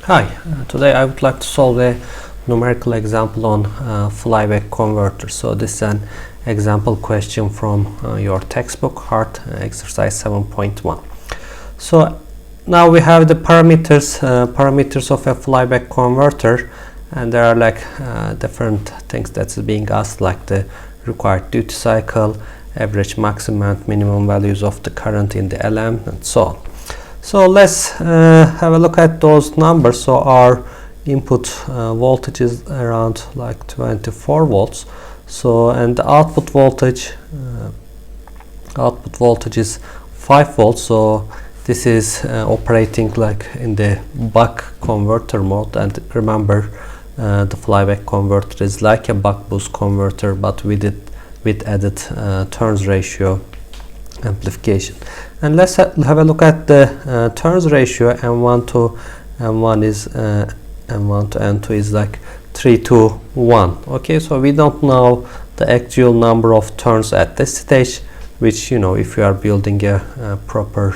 Hi, today I would like to solve a numerical example on flyback converter. So this is an example question from your textbook, Hart exercise 7.1. So now we have the parameters of a flyback converter, and there are like different things that's being asked, like the required duty cycle, average maximum and minimum values of the current in the LM, and so on. So let's have a look at those numbers. So our input voltage is around like 24 volts. So and the output voltage is 5 volts. So this is operating like in the buck converter mode. And remember, the flyback converter is like a buck boost converter, but with added turns ratio amplification. And let's have a look at the turns ratio. M1 to M1 is M1 to M2 is like 3 to 1. Okay, so we don't know the actual number of turns at this stage, which, you know, if you are building a proper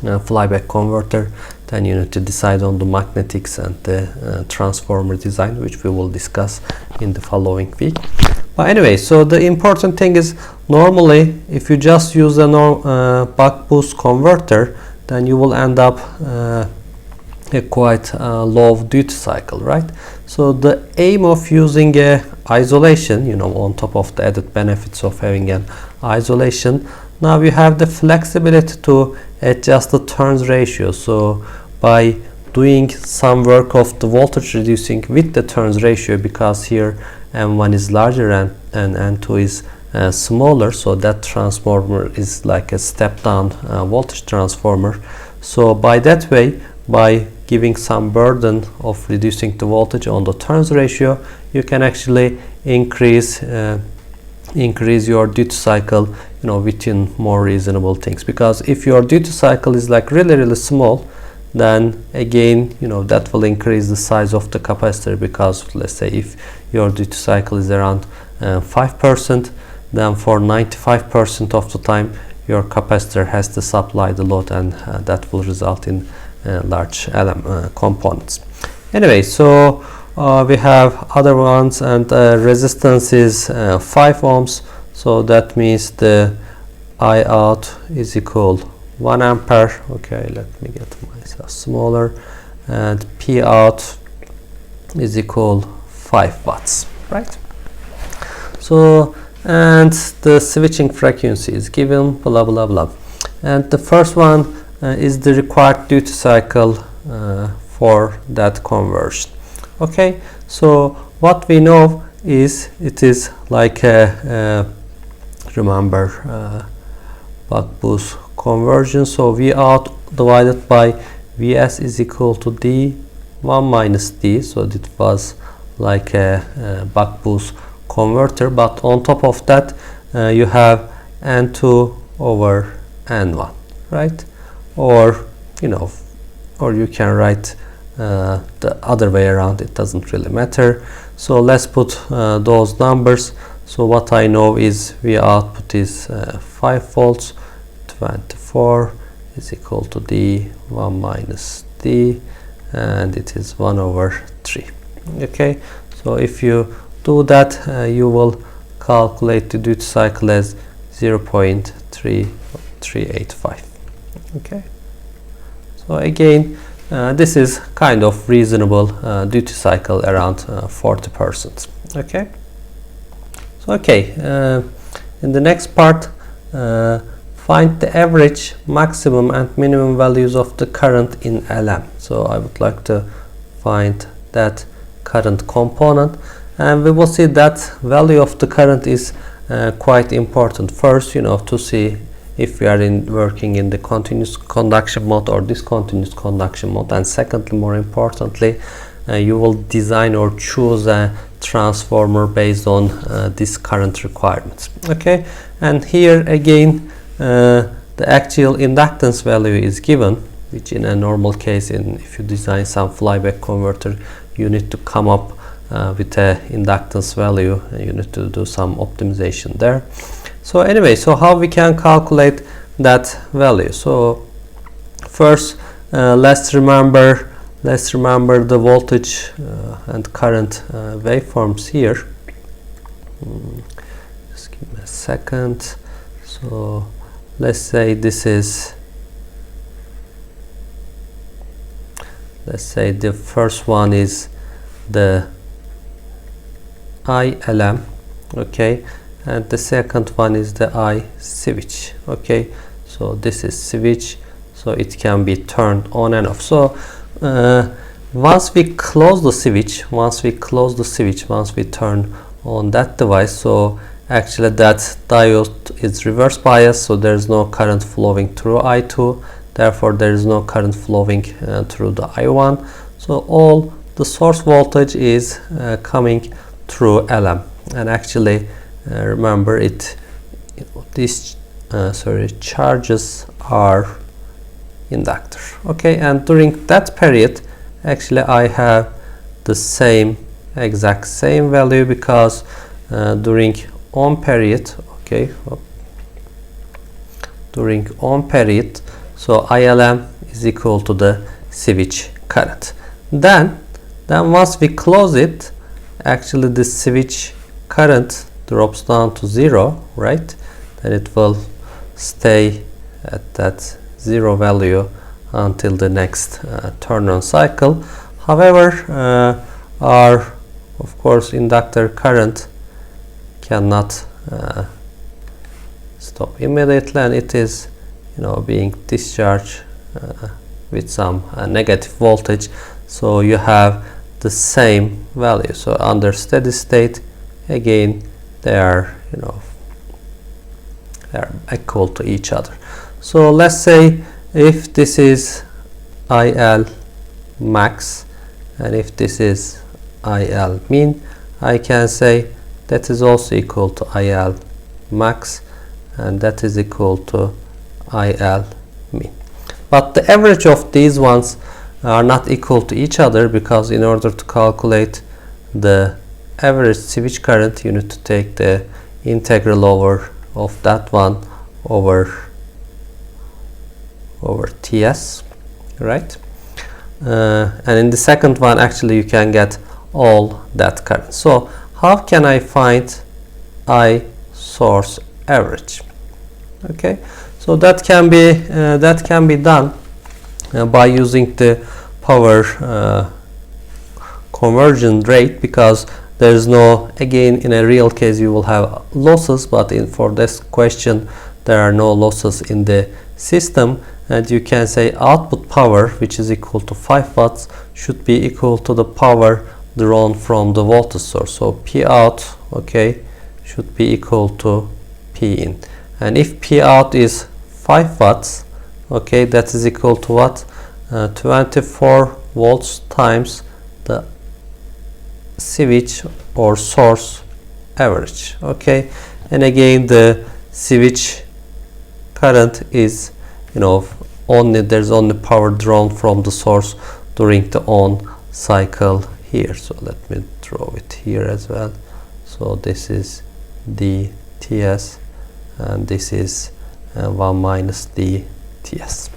flyback converter, then you need to decide on the magnetics and the transformer design, which we will discuss in the following week. But anyway, so the important thing is, normally if you just use a buck boost converter, then you will end up a quite low duty cycle, right? So the aim of using a isolation, you know, on top of the added benefits of having an isolation, now you have the flexibility to adjust the turns ratio. So by doing some work of the voltage reducing with the turns ratio, because here M1 is larger and M2 is smaller, so that transformer is like a step down voltage transformer. So by that way, by giving some burden of reducing the voltage on the turns ratio, you can actually increase your duty cycle, you know, within more reasonable things. Because if your duty cycle is like really small, then again, you know, that will increase the size of the capacitor, because let's say if your duty cycle is around 5%, then for 95% of the time your capacitor has to supply the load, and that will result in large LM components. Anyway, so we have other ones, and resistance is 5 ohms, so that means the I out is equal 1 ampere. Okay, let me get myself smaller, and P out is equal 5 watts, right? So, and the switching frequency is given, blah blah blah, and the first one is the required duty cycle for that conversion. Okay, so what we know is it is like a remember buck boost conversion. So V out divided by Vs is equal to D1 minus D. So it was like a buck boost converter, but on top of that you have N2 over N1, right? Or, you know, or you can write the other way around, it doesn't really matter. So let's put those numbers. So what I know is V output is 5 volts, 24 is equal to D1 minus D, and it is 1 over 3. Okay, so if you do that, you will calculate the duty cycle as 0.3385. Okay, so again, this is kind of reasonable duty cycle, around 40%. Okay, so okay, in the next part, find the average, maximum and minimum values of the current in LM. So I would like to find that current component, and we will see that value of the current is quite important. First, you know, to see if we are working in the continuous conduction mode or discontinuous conduction mode, and secondly, more importantly, you will design or choose a transformer based on this current requirements. Okay, and here again, the actual inductance value is given, which in a normal case, if you design some flyback converter, you need to come up with a inductance value, and you need to do some optimization there. So anyway, so how we can calculate that value? So first, let's remember let's remember the voltage and current waveforms here. Just give me a second. So let's say this is, let's say the first one is the ILM, okay, and the second one is the I switch, okay. So this is switch, so it can be turned on and off. So once we close the switch, once we turn on that device, so actually that diode is reverse biased, so there is no current flowing through I2, therefore there is no current flowing through the I1. So all the source voltage is coming through LM, and actually remember these charges are inductor, okay. And during that period actually I have the exact same value, because during on period, okay, during on period, so ILM is equal to the switch current. Then once we close it, actually the switch current drops down to 0, right? Then it will stay at that 0 value until the next turn on cycle. However, our, of course, inductor current cannot stop immediately, and it is, being discharged with some negative voltage. So you have the same value. So under steady state, again they are they are equal to each other. So let's say if this is IL max and if this is IL min, I can say that is also equal to IL max and that is equal to IL min. But the average of these ones are not equal to each other, because in order to calculate the average switch current, you need to take the integral of that one over TS, right? And in the second one, actually you can get all that current. So how can I find I source average? Okay, so that can be done by using the power conversion rate, because there is no, again, in a real case you will have losses, but for this question there are no losses in the system, and you can say output power, which is equal to 5 watts, should be equal to the power drawn from the voltage source. So P out, okay, should be equal to P in, and if P out is 5 watts, okay, that is equal to what? 24 volts times the switch or source average, okay. And again the switch current is, there's only power drawn from the source during the on cycle here. So let me draw it here as well. So this is dTs and this is 1 minus dTs,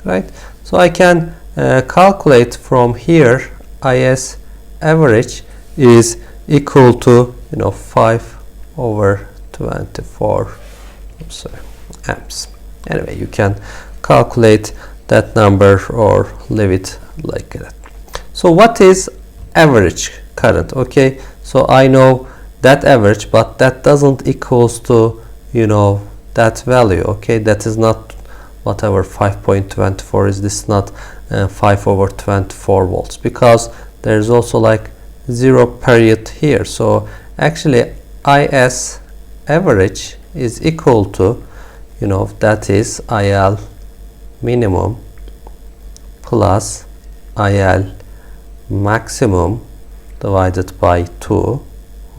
right? So I can calculate from here IS average is equal to 5 over 24 amps. Anyway, you can calculate that number or leave it like that. So what is average current? Okay, so I know that average, but that doesn't equals to that value. Okay, that is not whatever 5.24 is. This is not 5 over 24 volts, because there's also like 0 period here. So actually IS average is equal to that is IL minimum plus IL maximum divided by 2,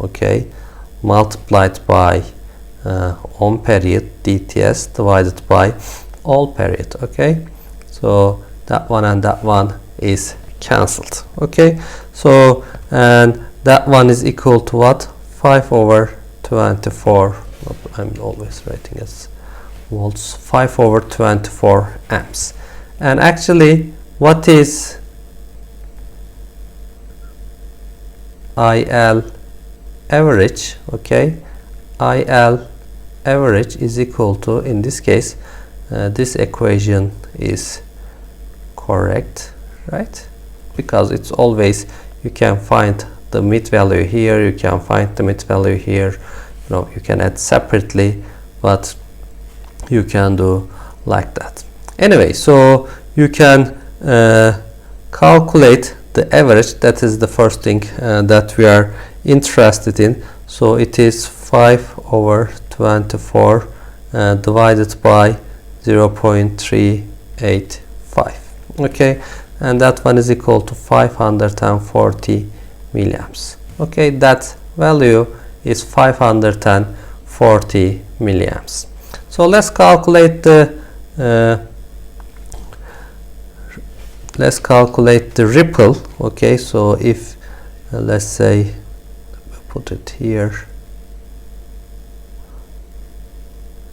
okay, multiplied by on period dTs divided by all period, okay. So that one and that one is cancelled, okay. So and that one is equal to what? 5 over 24. I'm always writing as volts. 5 over 24 amps. And actually what is IL average, okay, IL average is equal to, in this case, this equation is correct, right? Because it's always, you can find the mid value here, you can find the mid value here, you can add separately, but you can do like that. Anyway, so you can calculate the average. That is the first thing that we are interested in. So it is 5/24 divided by 0.385. Okay, and that one is equal to 540 milliamps. Okay, that value is 540 milliamps. So let's calculate the ripple. Okay, so if let's say put it here,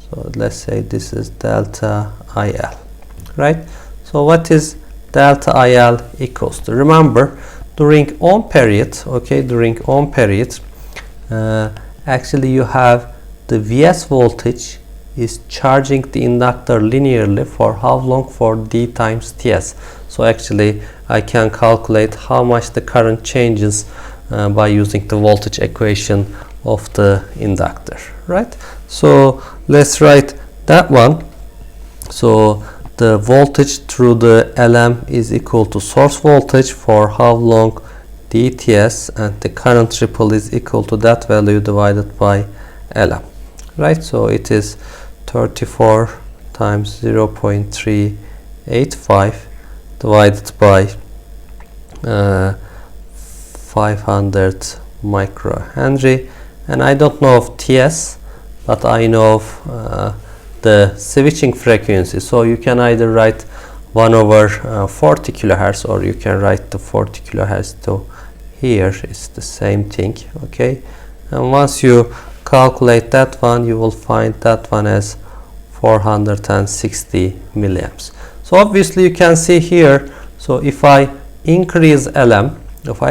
so let's say this is delta IL, right? So what is delta IL equals to? Remember, during on period, okay, during on period, actually you have the Vs voltage is charging the inductor linearly for how long? For d times Ts. So actually I can calculate how much the current changes by using the voltage equation of the inductor, right? So let's write that one. So the voltage through the LM is equal to source voltage for how long? dTs, and the current ripple is equal to that value divided by LM, right? So it is 34 times 0.385 divided by 500 microhenry, and I don't know of Ts, but I know of the switching frequency. So you can either write 1/40 kilohertz, or you can write the 40 kilohertz to here. It's the same thing, okay? And once you calculate that one, you will find that one as 460 milliamps. So obviously you can see here, so if I increase LM, if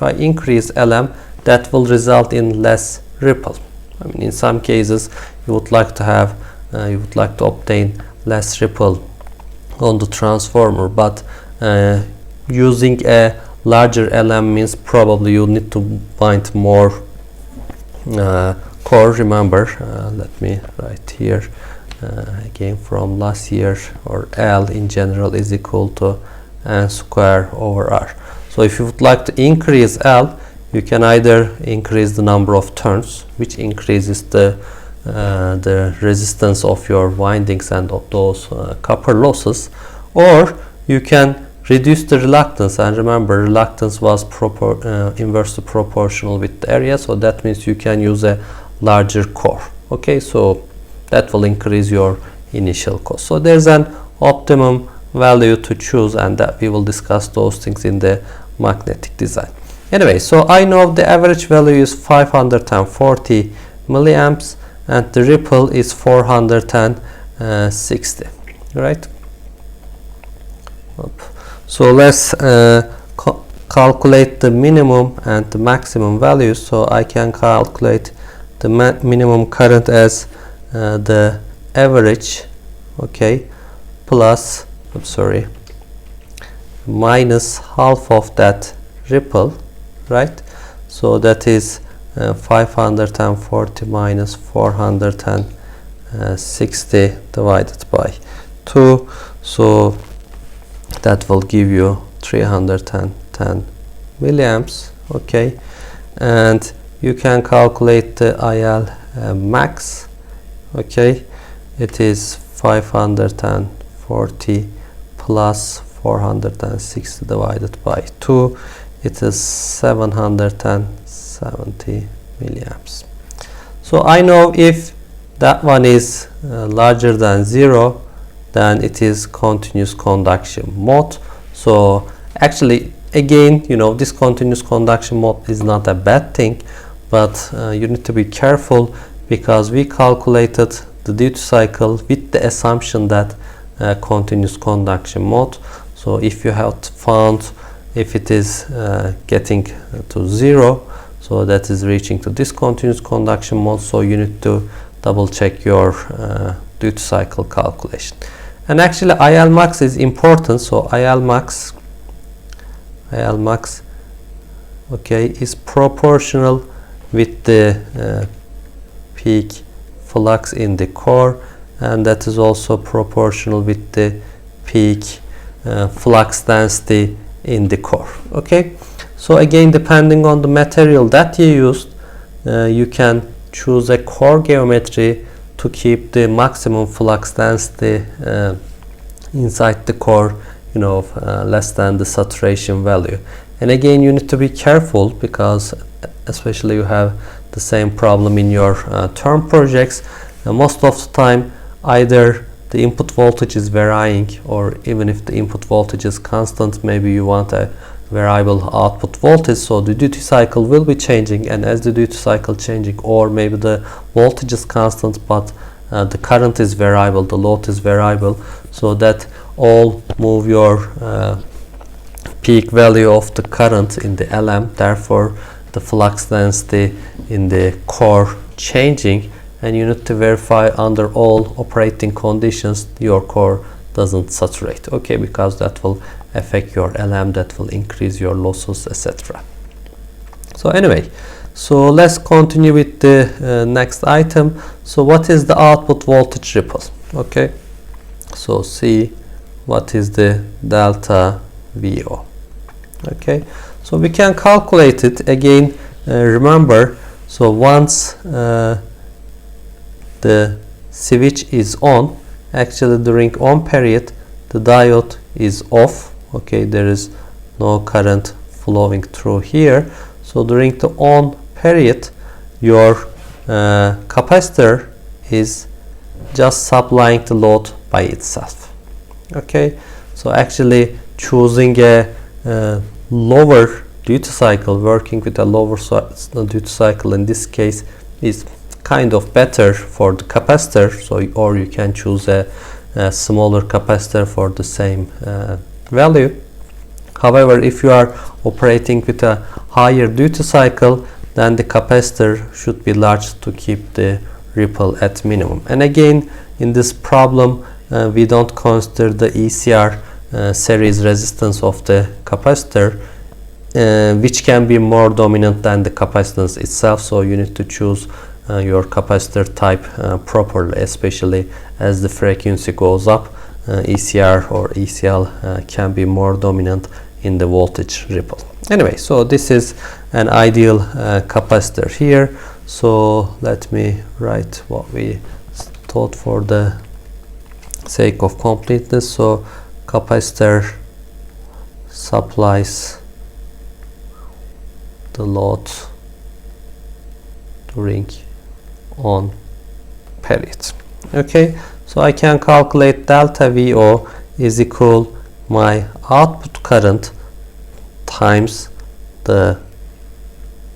I increase LM, that will result in less ripple. I mean, in some cases you would like to have obtain less ripple on the transformer, but using a larger LM means probably you need to bind more core. Remember, let me write here again from last year, or L in general is equal to N square over R. So if you would like to increase L, you can either increase the number of turns, which increases the resistance of your windings and of those copper losses, or you can reduce the reluctance. And remember, reluctance was inversely proportional with the area, so that means you can use a larger core. Okay, so that will increase your initial cost. So there's an optimum value to choose, and that we will discuss those things in the magnetic design. Anyway, so I know the average value is 540 milliamps and the ripple is 460, right? So let's calculate the minimum and the maximum values. So I can calculate the minimum current as the average, okay, plus, minus half of that ripple, right? So that is 540 minus 460 divided by 2. So that will give you 310 milliamps, okay? And you can calculate the IL max, okay? It is 540 plus 460 divided by 2. It is 770 milliamps. So I know if that one is larger than 0, then it is continuous conduction mode. So actually, again, this continuous conduction mode is not a bad thing, but you need to be careful, because we calculated the duty cycle with the assumption that continuous conduction mode. So if you have found if it is getting to 0, so that is reaching to discontinuous conduction mode, so you need to double check your duty cycle calculation. And actually IL max is important, so IL max okay, is proportional with the peak flux in the core, and that is also proportional with the peak flux density in the core. Okay, so again, depending on the material that you used, you can choose a core geometry to keep the maximum flux density inside the core, you know, less than the saturation value. And again, you need to be careful, because especially you have the same problem in your term projects. Most of the time, either the input voltage is varying, or even if the input voltage is constant, maybe you want a variable output voltage, so the duty cycle will be changing, and as the duty cycle changing, or maybe the voltage is constant but the current is variable, the load is variable, so that all move your peak value of the current in the LM, therefore the flux density in the core changing, and you need to verify under all operating conditions your core doesn't saturate, okay, because that will affect your LM, that will increase your losses, etc. So anyway, so let's continue with the next item. So what is the output voltage ripple? Okay, so see what is the delta VO. Okay, so we can calculate it again. Remember, so once the switch is on, actually during on period the diode is off, okay, there is no current flowing through here, so during the on period your capacitor is just supplying the load by itself. Okay, so actually choosing a lower duty cycle, working with a lower duty cycle in this case is kind of better for the capacitor, so or you can choose a smaller capacitor for the same value. However, if you are operating with a higher duty cycle, then the capacitor should be large to keep the ripple at minimum. And again, in this problem we don't consider the ECR series resistance of the capacitor, which can be more dominant than the capacitance itself, so you need to choose your capacitor type properly, especially as the frequency goes up. ECR or ECL can be more dominant in the voltage ripple. Anyway, so this is an ideal capacitor here, so let me write what we thought for the sake of completeness. So capacitor supplies the load during on period. Okay, so I can calculate delta VO is equal my output current times the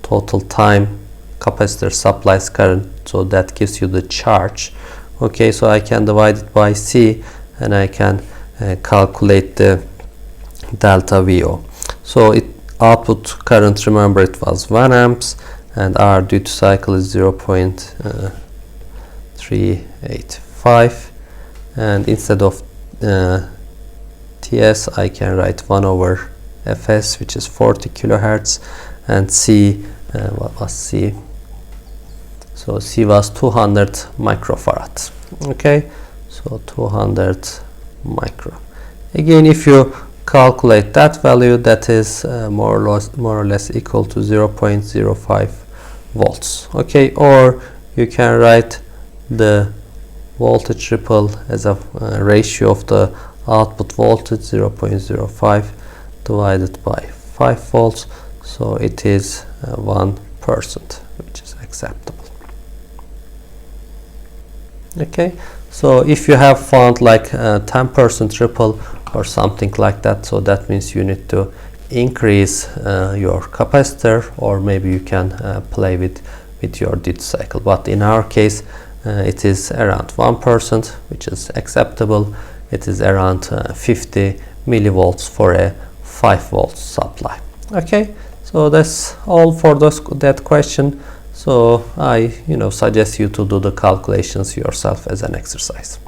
total time capacitor supplies current, so that gives you the charge. Okay, so I can divide it by C and I can calculate the delta VO. So it output current, remember, it was 1 amps and our duty cycle is 0.385, and instead of TS I can write 1 over Fs, which is 40 kilohertz, and C, what was C? So C was 200 microfarad. Okay, so 200 micro. Again, if you calculate that value, that is more or less equal to 0.05 volts. Okay, or you can write the voltage ripple as a ratio of the output voltage, 0.05 divided by 5 volts, so it is 1%, which is acceptable. Okay, so if you have found like 10% ripple or something like that, so that means you need to increase your capacitor, or maybe you can play with your duty cycle, but in our case it is around 1%, which is acceptable. It is around 50 millivolts for a 5 volts supply. Okay, so that's all for that question. So I suggest you to do the calculations yourself as an exercise.